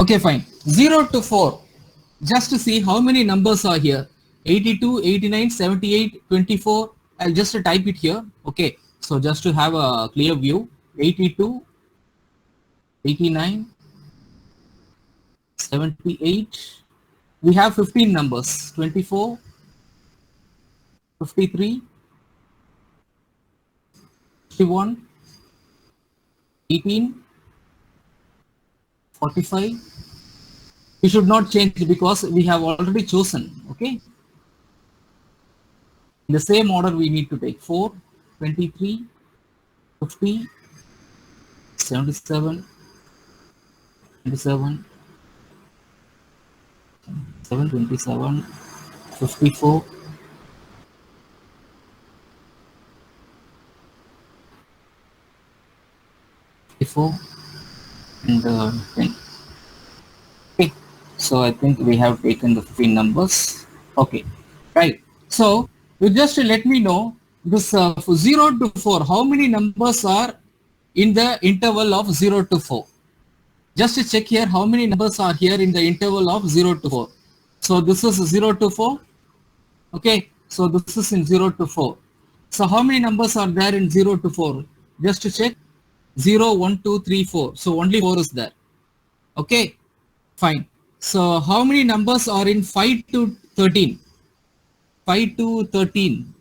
Okay, fine. 0 to 4. Just to see how many numbers are here. 82, 89, 78, 24. I'll just type it here. Okay. So just to have a clear view. 82, 89, 78. We have 15 numbers. 24, 53, 51, 18, 45. We should not change because we have already chosen. Okay. In the same order we need to take 4, 23, 50, 77, 27, 27, 54, 54, and 10. Okay, so I think we have taken the 15 numbers. Okay, right. So you just let me know this 0 to 4, how many numbers are in the interval of 0 to 4? Just to check here, how many numbers are here in the interval of 0 to 4? So this is 0 to 4. Okay, so this is in 0 to 4. So how many numbers are there in 0 to 4? Just to check. 0, 1, 2, 3, 4. So only 4 is there. Okay, fine. So how many numbers are in 5 to 13? 5 to 13.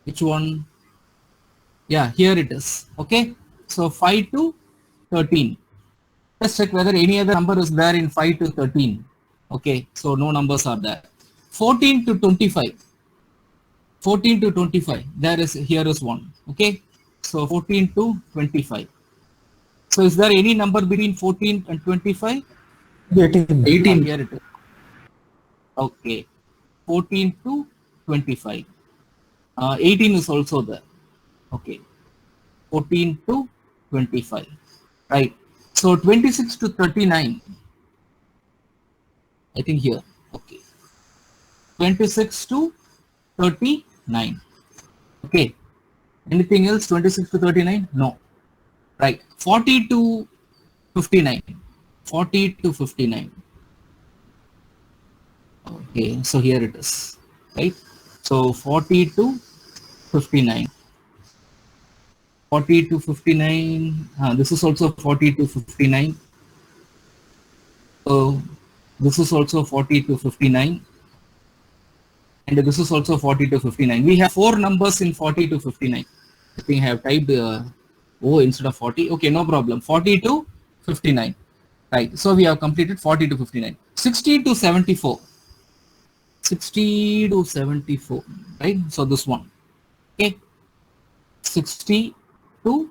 Which one? Yeah, here it is. Okay, so 5 to 13. Let's check whether any other number is there in 5 to 13. Okay, so no numbers are there. 14 to 25. 14 to 25. There is, here is one. Okay, so 14 to 25. So is there any number between 14 and 25? 18. 18. Here it is. Okay, 14 to 25. 18 is also there. Okay, 14 to 25. Right. So 26 to 39. I think here. Okay. 26 to 39. Okay. Anything else? 26 to 39? No. Right. 40 to 59. 40 to 59. Okay. So here it is. Right. So 40 to 59. 40 to 59. This is also 40 to 59. So this is also 40 to 59. And this is also 40 to 59. We have 4 numbers in 40 to 59. I think I have typed O instead of 40. Okay, no problem. 40 to 59. Right. So we have completed 40 to 59. 60 to 74. 60 to 74. Right. So this one. Okay. 60 to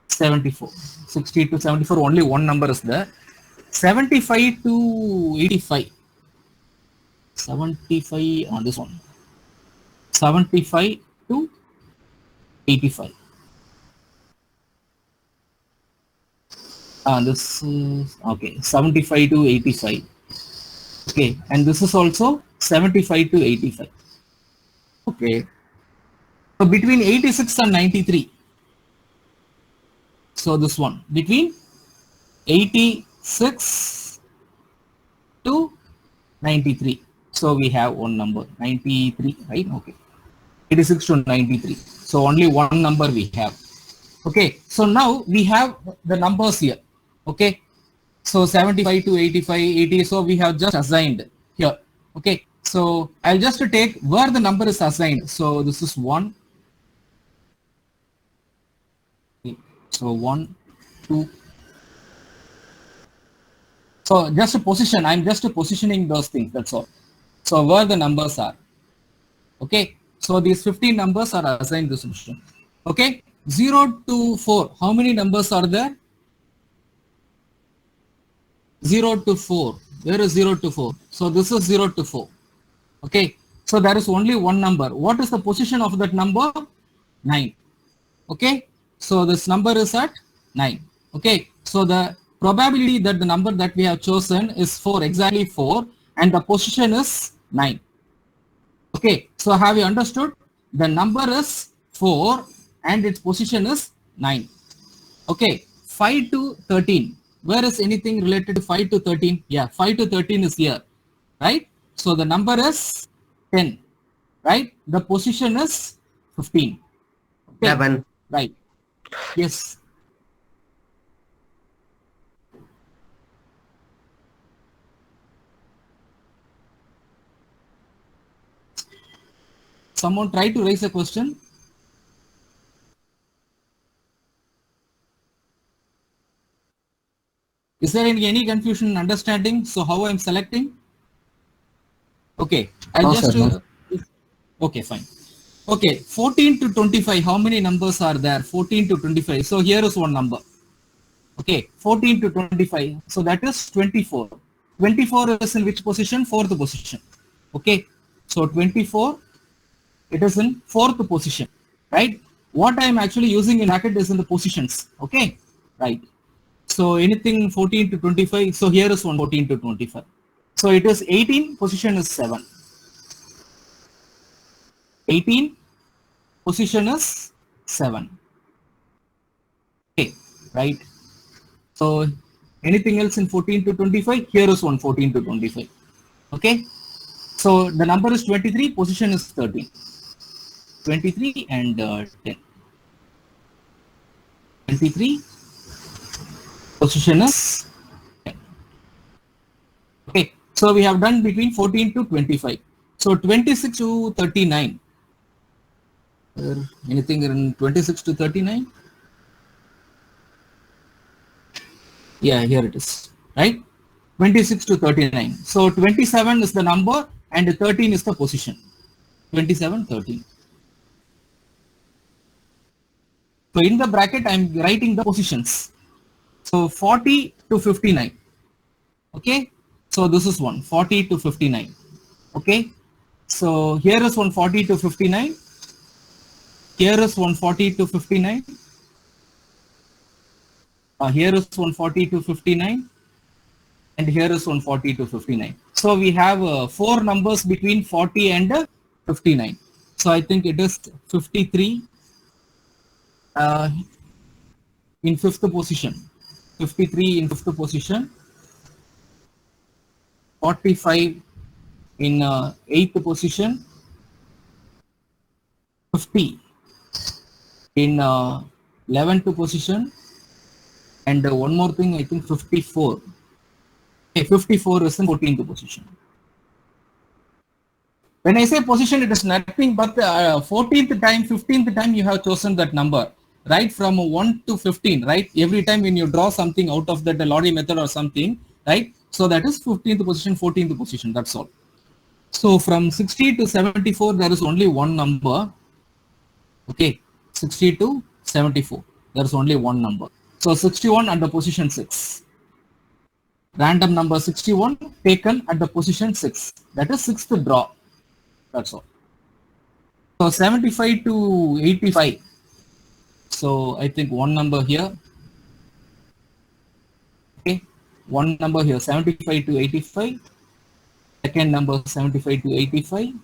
74. 60 to 74. Only one number is there. 75 to 85. 75 on this one. 75 to 85. This is okay. 75 to 85. Okay, and this is also 75 to 85. Okay. So between 86 and 93. So this one between 86 to 93. So we have one number 93, right? Okay. 86 to 93. So only one number we have. Okay. So now we have the numbers here. Okay. So 75 to 85, 80. So we have just assigned here. Okay. So I'll just take where the number is assigned. So this is 1. So 1, 2. So just a position. I'm just positioning those things. That's all. So where the numbers are. Okay. So these 15 numbers are assigned this position. Okay. 0 to 4. How many numbers are there? 0 to 4. Where is 0 to 4? So this is 0 to 4. Okay. So there is only one number. What is the position of that number? 9. Okay. So this number is at 9. Okay. So the probability that the number that we have chosen is 4, exactly 4, and the position is 9. Okay. So have you understood? The number is 4 and its position is 9. Okay. 5 to 13. Where is anything related to 5 to 13? Yeah, 5 to 13 is here, right? So the number is 10, right? The position is 15. Okay. 11. Right. Yes. Someone try to raise a question. Is there any confusion in understanding? So how I'm selecting? Okay, I'll No, just sir, okay, fine. Okay, 14 to 25. How many numbers are there? 14 to 25. So here is one number. Okay, 14 to 25. So that is 24. 24 is in which position? Fourth position. Okay, so 24, it is in fourth position, right? What I am actually using in bracket is in the positions. Okay, right. So anything 14 to 25. So here is one 14 to 25. So it is 18, position is 7. 18, position is 7. Okay, right. So anything else in 14 to 25? Here is one 14 to 25. Okay. So the number is 23, position is 13. 23 and 10. 23, position is 10. Okay. So we have done between 14 to 25. So 26 to 39. Anything in 26 to 39? Yeah, here it is, right? 26 to 39. So 27 is the number and 13 is the position. 27, 13. So in the bracket, I'm writing the positions. So 40 to 59. Okay. So this is one 40 to 59. Okay. So here is 140 to 59. Here is 140 to 59. Here is 140 to 59. And here is 140 to 59. So we have 4 numbers between 40 and 59. So I think it is 53 in fifth position. 53 in fifth position. 45 in eighth position. 50 in 11th position. And one more thing, I think 54. Okay, 54 is in 14th position. When I say position, it is nothing but 14th time, 15th time you have chosen that number, right? From 1 to 15, right? Every time when you draw something out of that lottery method or something, right? So that is 15th position, 14th position, that's all. So from 60 to 74, there is only one number. Okay, 60 to 74, there is only one number. So 61 at the position 6. Random number 61 taken at the position 6. That is sixth draw. That's all. So 75 to 85. So I think one number here. Okay, one number here, 75 to 85. Second number 75 to 85.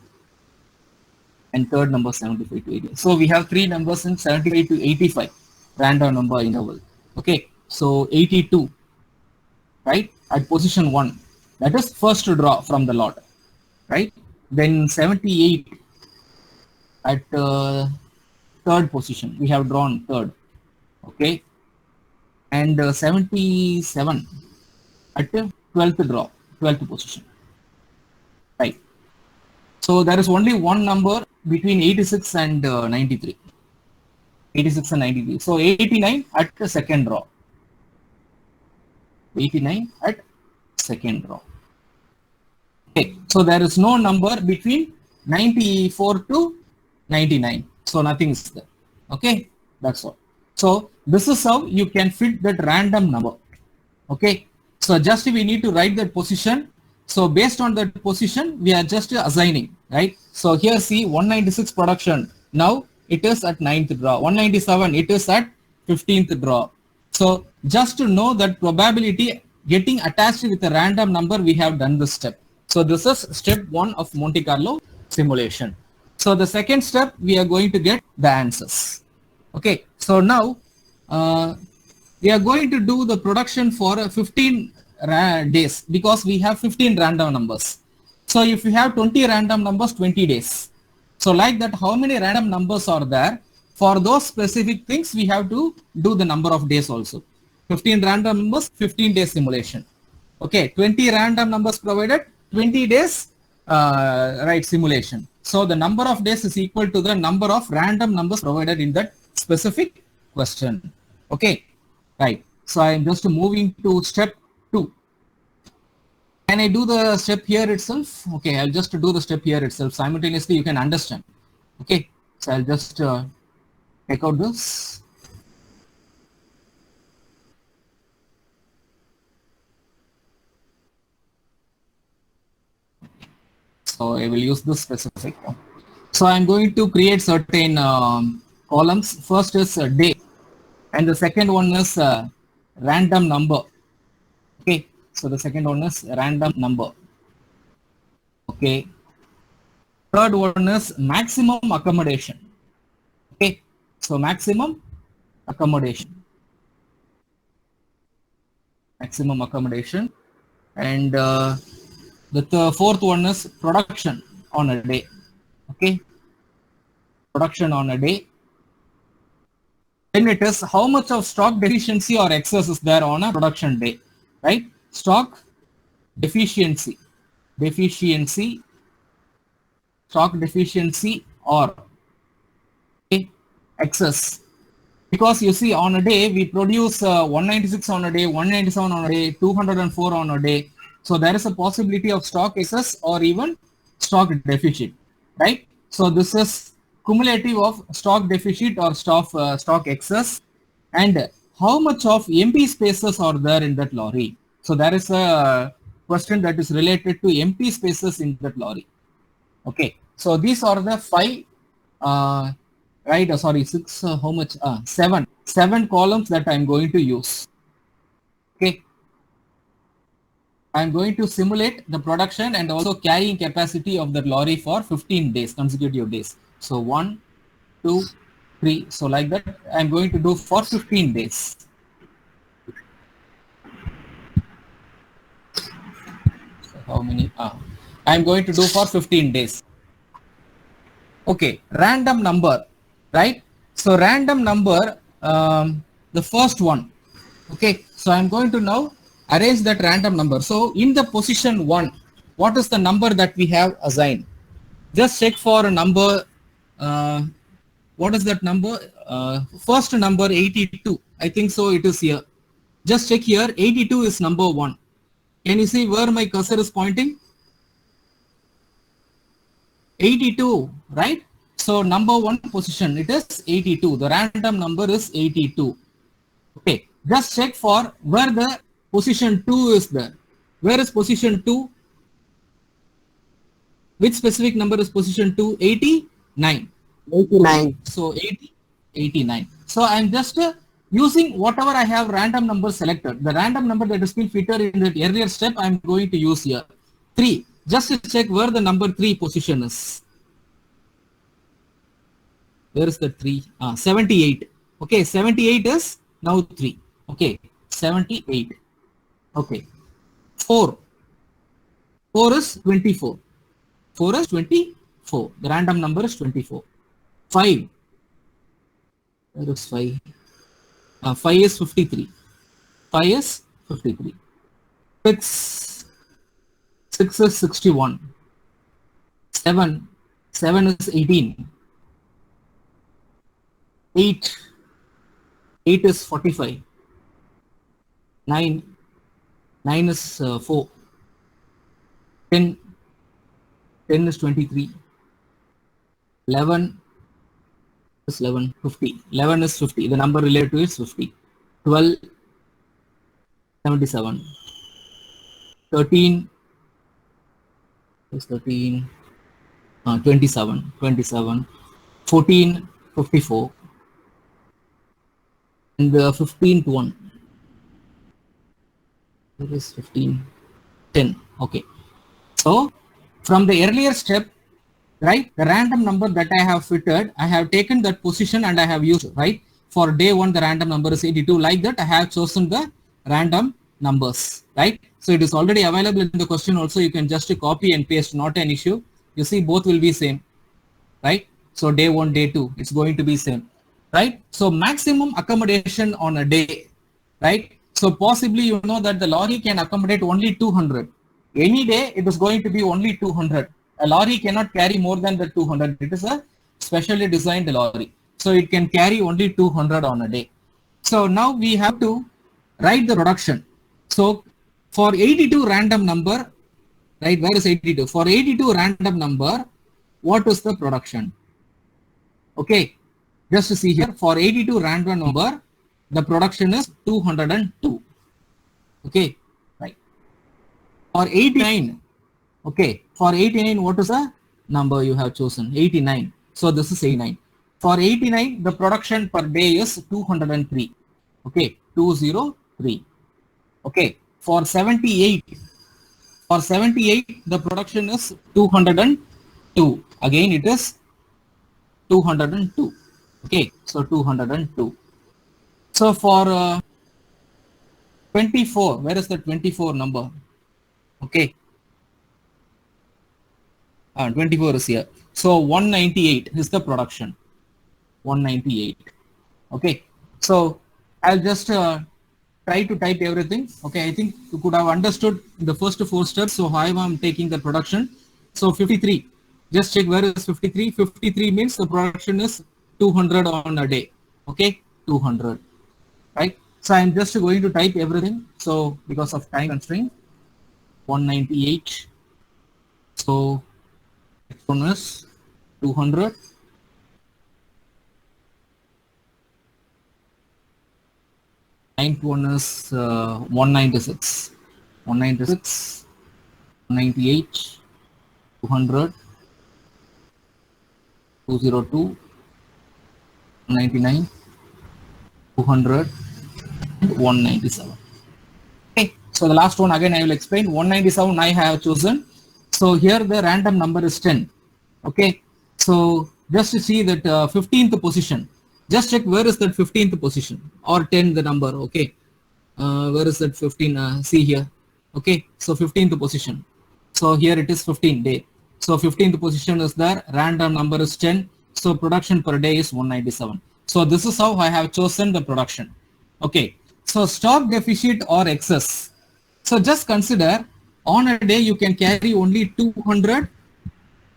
And third number 75 to 85. So we have 3 numbers in 75 to 85. Random number interval. Okay, so 82. Right, at position 1. That is first draw from the lot. Right. Then 78 at third position. We have drawn third. Okay. And 77 at 12th draw, 12th position. Right. So there is only one number between 86 and 93. 86 and 93. So 89 at the second draw. 89 at second draw. Okay, so there is no number between 94 to 99. So nothing is there. Okay, that's all. So this is how you can fit that random number. Okay, so just we need to write that position. So based on that position, we are just assigning, right? So here see 196 production. Now it is at 9th draw. 197, it is at 15th draw. So just to know that probability getting attached with a random number, we have done this step. So this is step 1 of Monte Carlo simulation. So the second step, we are going to get the answers. Okay, so now we are going to do the production for 15 days because we have 15 random numbers. So if you have 20 random numbers, 20 days. So like that, how many random numbers are there? For those specific things, we have to do the number of days also. 15 random numbers, 15 days simulation. Okay, 20 random numbers provided, 20 days right simulation. So the number of days is equal to the number of random numbers provided in that specific question. Okay, right. So I am just moving to step 2. Can I do the step here itself? Okay, I'll just do the step here itself. Simultaneously, you can understand. Okay, so I'll just take out this. So I will use this specific one. So I'm going to create certain columns. First is day, and the second one is random number. Okay, so the second one is random number. Okay, third one is maximum accommodation. Okay, so maximum accommodation. Maximum accommodation, and the fourth one is production on a day. Okay, production on a day. Then it is how much of stock deficiency or excess is there on a production day, right? Stock deficiency, stock deficiency or okay, excess. Because you see on a day we produce 196 on a day, 197 on a day, 204 on a day. So there is a possibility of stock excess or even stock deficit, right? So this is cumulative of stock deficit or stock excess, and how much of empty spaces are there in that lorry. So there is a question that is related to empty spaces in that lorry. Okay, so these are the 5 right, sorry, 6, how much, 7 columns that I'm going to use. Okay, I'm going to simulate the production and also carrying capacity of the lorry for 15 days, consecutive days. So 1, 2, 3, so like that I'm going to do for 15 days. So how many, I'm going to do for 15 days. Okay, random number, right? So random number, the first one. Okay, so I'm going to now arrange that random number. So in the position 1, what is the number that we have assigned? Just check for a number. What is that number? First number 82. I think so it is here. Just check here. 82 is number 1. Can you see where my cursor is pointing? 82, right? So number 1 position, it is 82. The random number is 82. Okay, just check for where the position 2 is there. Where is position 2? Which specific number is position 2? 89. 89. So 80, 89. So I'm just using whatever I have random number selected. The random number that has been fitted in the earlier step, I'm going to use here. 3. Just to check where the number 3 position is. Where is the 3? 78. Okay, 78 is now 3. Okay, 78. Okay, 4. 4 is 24. 4 is 24. The random number is 24. 5. Where is 5? 5 is 53. 5 is 53. 6. 6 is 61. 7. 7 is 18. 8. 8 is 45. 9. 9 is 4. 10. 10 is 23. 11 is 11. 50. 11 is 50. The number related to it is 50. 12. 77. 13 is 13. 27. 27. 14. 54. And the 15th one. Where is 15? 10. Okay. So from the earlier step, right, the random number that I have fitted, I have taken that position and I have used, right? for day 1 the random number is 82. Like that, I have chosen the random numbers, right? So it is already available in the question also. You can just copy and paste, not an issue. You see, both will be same, right? So day 1, day 2, it's going to be same, right? So maximum accommodation on a day, right? So possibly you know that the lorry can accommodate only 200. Any day it is going to be only 200. A lorry cannot carry more than the 200. It is a specially designed lorry. So it can carry only 200 on a day. So now we have to write the production. So for 82 random number, right, where is 82? For 82 random number, what is the production? Okay, just to see here, for 82 random number, the production is 202. Okay, right. For 89, okay, for 89, what is the number you have chosen? 89. So this is 89. For 89, the production per day is 203. Okay, 203. Okay, for 78, the production is 202. Again, it is 202. Okay, so 202. So for 24, where is the 24 number? Okay, 24 is here. So 198 is the production. 198. Okay, so I'll just try to type everything. Okay, I think you could have understood the first 4 steps. So how I'm taking the production. So 53. Just check where is 53. 53 means the production is 200 on a day. Okay, 200. Right. So I'm just going to type everything. So because of time constraint, 198. So next one is 200. Ninth one is 196. 196, 198, 200, 202, 199, 200, and 197. Okay, so the last one again I will explain. 197 I have chosen. So here the random number is 10. Okay, so just to see that 15th position, just check where is that 15th position or 10 the number. Okay, where is that 15? See here. Okay, so 15th position. So here it is 15 day. So 15th position is there. Random number is 10. So production per day is 197. So this is how I have chosen the production. Okay, so stock deficit or excess. So just consider on a day you can carry only 200,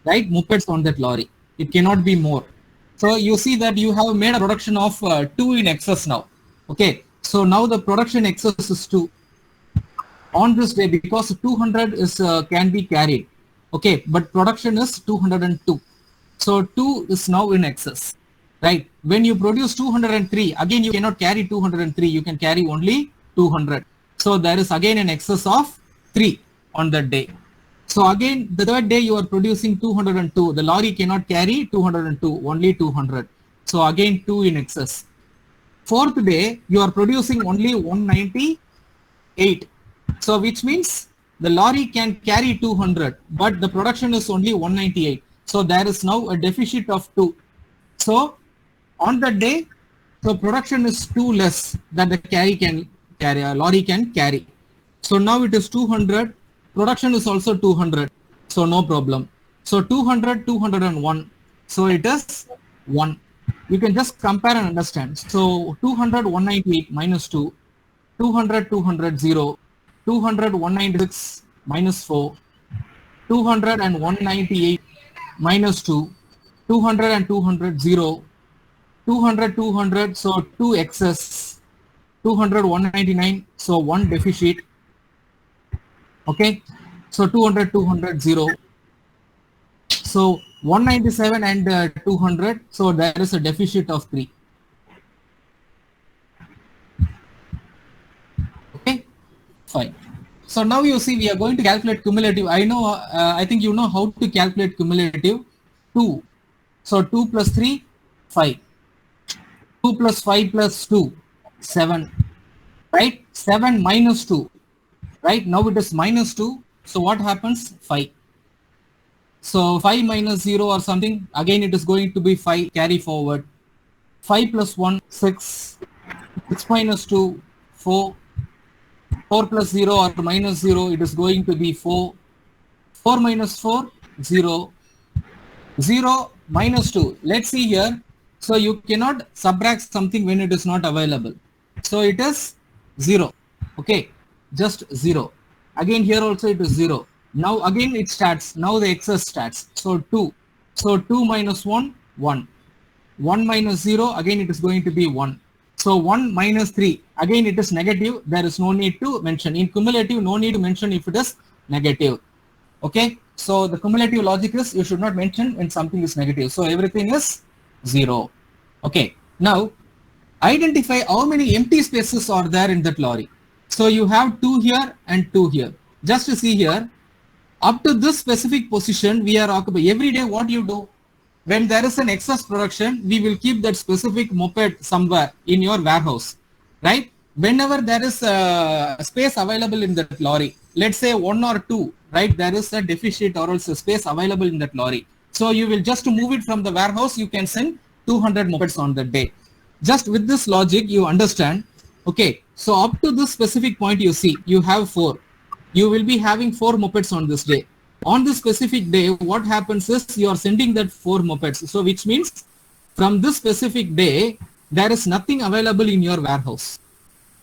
right, mopeds on that lorry. It cannot be more. So you see that you have made a production of 2 in excess now. Okay, so now the production excess is 2 on this day because 200 is can be carried. Okay, but production is 202. So 2 is now in excess, right? When you produce 203, again you cannot carry 203. You can carry only 200. So there is again an excess of 3 on that day. So again, the third day you are producing 202. The lorry cannot carry 202, only 200. So again 2 in excess. Fourth day, you are producing only 198. So which means the lorry can carry 200, but the production is only 198. So there is now a deficit of 2. So on that day, so production is 2 less that the lorry can carry. So now it is 200. Production is also 200. So no problem. So 200, 201. So it is 1. You can just compare and understand. So 200, 198 minus 2. 200, 200, 0. 200, 196 minus 4. 200 and 198 minus 2. 200 and 200, 0. 200, 200, so 2 excess. 200, 199, so 1 deficit. Okay, so 200, 200, 0. So 197 and 200, so there is a deficit of 3. Okay, fine. So now you see we are going to calculate cumulative. I know, I think you know how to calculate cumulative. 2. So 2 plus 3, 5. 2 plus 5 plus 2, 7. Right? 7 minus 2. Right? Now it is minus 2. So what happens? 5. So 5 minus 0 or something. Again, it is going to be 5. Carry forward. 5 plus 1, 6. 6 minus 2, 4. 4 plus 0 or minus 0, it is going to be 4. 4 minus 4, 0. 0 minus 2. Let's see here. So you cannot subtract something when it is not available. So it is 0. Okay, just 0. Again here also it is 0. Now again it starts. Now the excess starts. So 2. So 2 minus 1, 1. 1 minus 0, again it is going to be 1. So 1 minus 3, again it is negative. There is no need to mention. In cumulative, no need to mention if it is negative. Okay, so the cumulative logic is you should not mention when something is negative. So everything is 0. Okay, now identify how many empty spaces are there in that lorry. So you have 2 here and 2 here. Just to see here, up to this specific position we are occupying. Every day what you do? When there is an excess production, we will keep that specific moped somewhere in your warehouse, right? Whenever there is a space available in that lorry, let's say 1 or 2, right? There is a deficit or else a space available in that lorry. So you will just move it from the warehouse, you can send 200 mopeds on that day. Just with this logic, you understand, okay, so up to this specific point you see, you have 4. You will be having 4 mopeds on this day. On this specific day, what happens is you are sending that 4 mopeds. So which means from this specific day, there is nothing available in your warehouse.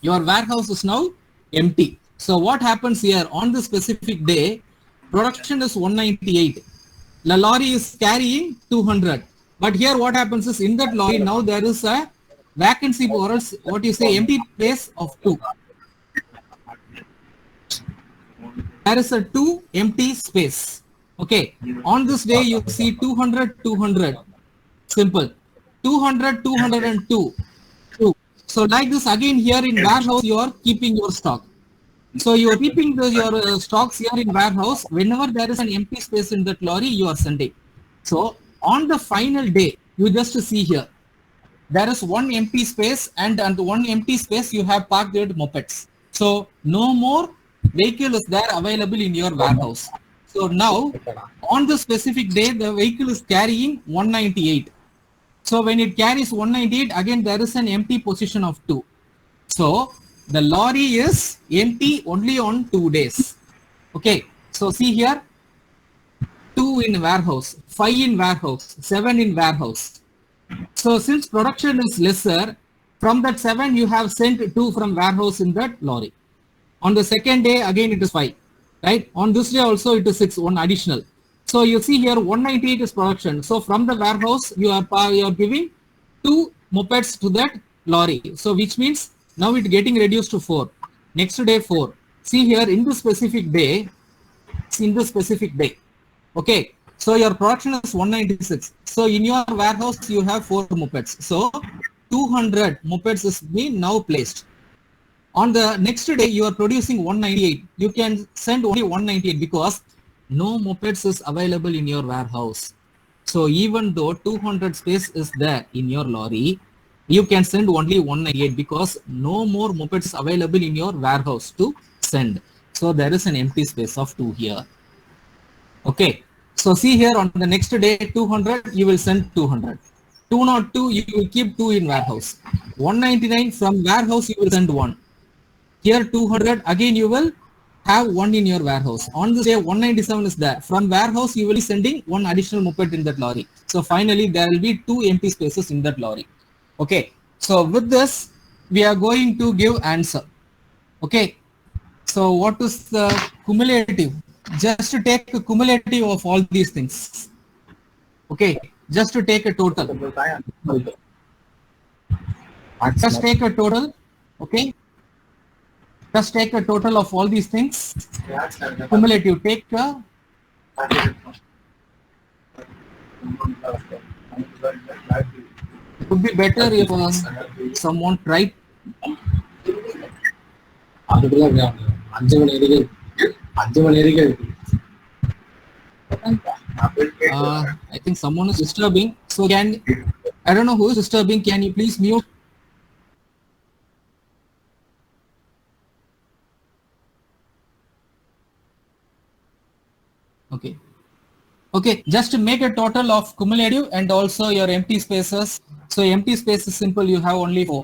Your warehouse is now empty. So what happens here on this specific day, production is 198. The lorry is carrying 200. But here what happens is in that lorry now there is a vacancy or else what you say empty place of 2. There is a 2 empty space. Okay. On this day, you see 200, 200. Simple. 200, 202. 2. So like this again here in warehouse, you are keeping your stock. So you are keeping your stocks here in warehouse. Whenever there is an empty space in that lorry, you are sending. So on the final day, you just see here, there is one empty space and one empty space you have parked your mopeds. So no more vehicle is there available in your warehouse. So now on the specific day, the vehicle is carrying 198. So when it carries 198, again there is an empty position of 2. So the lorry is empty only on 2 days. Okay. So see here, 2 in warehouse, 5 in warehouse, 7 in warehouse. So since production is lesser, from that 7 you have sent 2 from warehouse in that lorry. On the second day again it is 5, right? On this day also it is 6, 1 additional. So you see here 198 is production. So from the warehouse you are giving 2 mopeds to that lorry. So which means now it getting reduced to 4. Next day 4. See here in this specific day, okay, so your production is 196. So in your warehouse you have 4 mopeds. So 200 mopeds is being now placed. On the next day you are producing 198. You can send only 198 because no mopeds is available in your warehouse. So even though 200 space is there in your lorry, you can send only 198 because no more mopeds available in your warehouse to send. So there is an empty space of 2 here. Okay. So see here on the next day 200 you will send 200. 202 you will keep 2 in warehouse. 199 from warehouse you will send 1. Here 200 again you will have 1 in your warehouse. On this day 197 is there. From warehouse you will be sending 1 additional moped in that lorry. So finally there will be 2 empty spaces in that lorry. Okay. So with this we are going to give answer. Okay. So what is the cumulative? Just to take a cumulative of all these things. Okay, just to take a total. Just take a total. Okay, just take a total of all these things. Cumulative. Take a. It would be better if someone tried. I think someone is disturbing. So I don't know who is disturbing. Can you please mute? Okay. Okay, just to make a total of cumulative and also your empty spaces. So empty space is simple, you have only 4.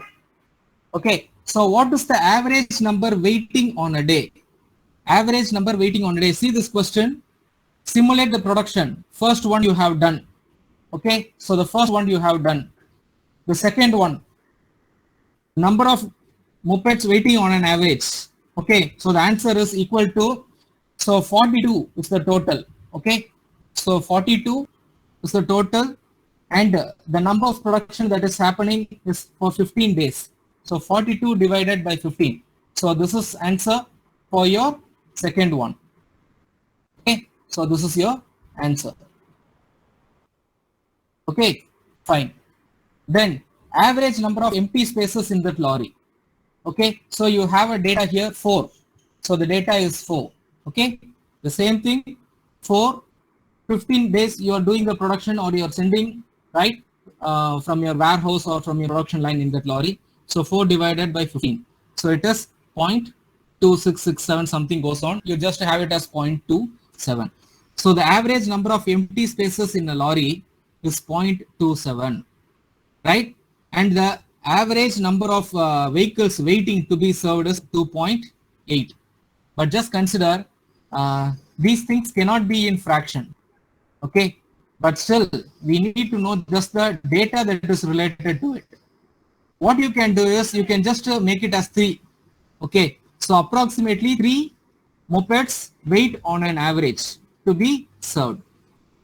Okay, so what is the average number waiting on a day? Average number waiting on a day. See this question. Simulate the production. First one you have done. Okay, so the first one you have done. The second one, number of mopeds waiting on an average. Okay, so the answer is equal to, so 42 is the total. Okay, so 42 is the total, and the number of production that is happening is for 15 days. So 42 divided by 15. So this is answer for your second one. Okay, so this is your answer. Okay, fine. Then average number of empty spaces in that lorry. Okay, so you have a data here 4. So the data is 4. Okay, the same thing, 4, 15 days you are doing the production or you are sending, right, from your warehouse or from your production line in that lorry. So 4 divided by 15. So it is 0.2667 something goes on. You just have it as 0.27. So the average number of empty spaces in a lorry is 0.27, right? And the average number of vehicles waiting to be served is 2.8. But just consider these things cannot be in fraction. Okay, but still we need to know just the data that is related to it. What you can do is you can just make it as 3. Okay, so approximately 3 mopeds wait on an average to be served,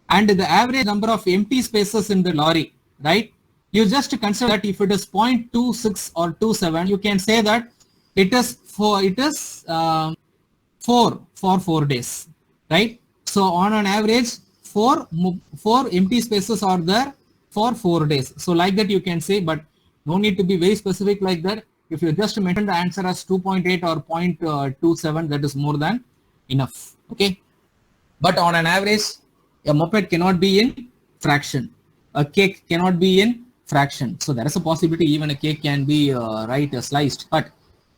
and the average number of empty spaces in the lorry, right? You just consider that if it is 0.26 or 27, you can say that it is 4 for 4 days, right? So on an average, 4 empty spaces are there for 4 days. So like that you can say, but no need to be very specific like that. If you just mention the answer as 2.8 or 0.27, that is more than enough. Okay, but on an average, a moped cannot be in fraction. A cake cannot be in fraction. So there is a possibility even a cake can be sliced, but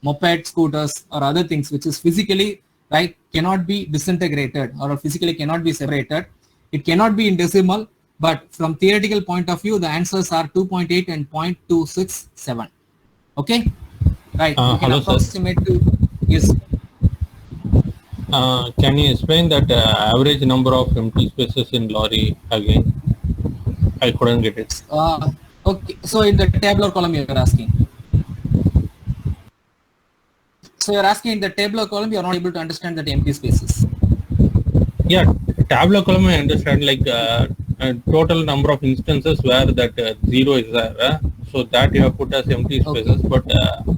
moped, scooters or other things which is physically, right, cannot be disintegrated or physically cannot be separated. It cannot be in decimal, but from theoretical point of view, the answers are 2.8 and 0.267. Okay, right. You can approximate to, yes. Can you explain that average number of empty spaces in lorry again? I couldn't get it. Okay, so in the tabular column you are asking. So you're asking in the tabular column, you are not able to understand that empty spaces. Yeah, tabular column I understand, like total number of instances where that 0 is there. So that you have put as empty spaces, okay. But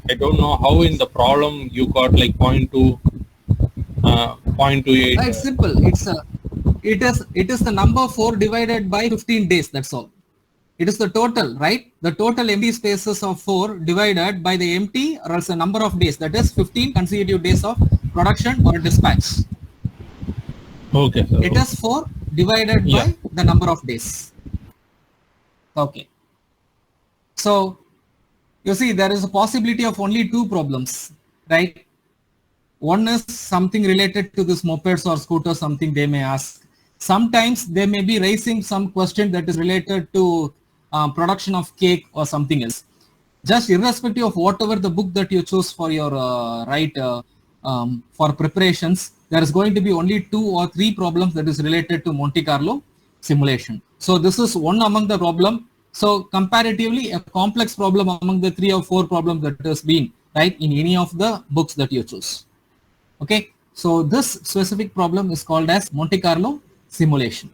I don't know how in the problem you got like 0.2, 0.28. It's simple. It is the number 4 divided by 15 days. That's all. It is the total, right? The total empty spaces of 4 divided by the empty or else the number of days. That is 15 consecutive days of production or dispatch. Okay, sir. It is 4 divided by the number of days. Okay. So you see there is a possibility of only 2 problems, right? One is something related to this mopeds or scooters, something they may ask. Sometimes they may be raising some question that is related to production of cake or something else. Just irrespective of whatever the book that you choose for your for preparations, there is going to be only 2 or 3 problems that is related to Monte Carlo simulation. So this is one among the problem. So comparatively a complex problem among the 3 or 4 problems that has been, right, in any of the books that you choose. Okay, so this specific problem is called as Monte Carlo simulation.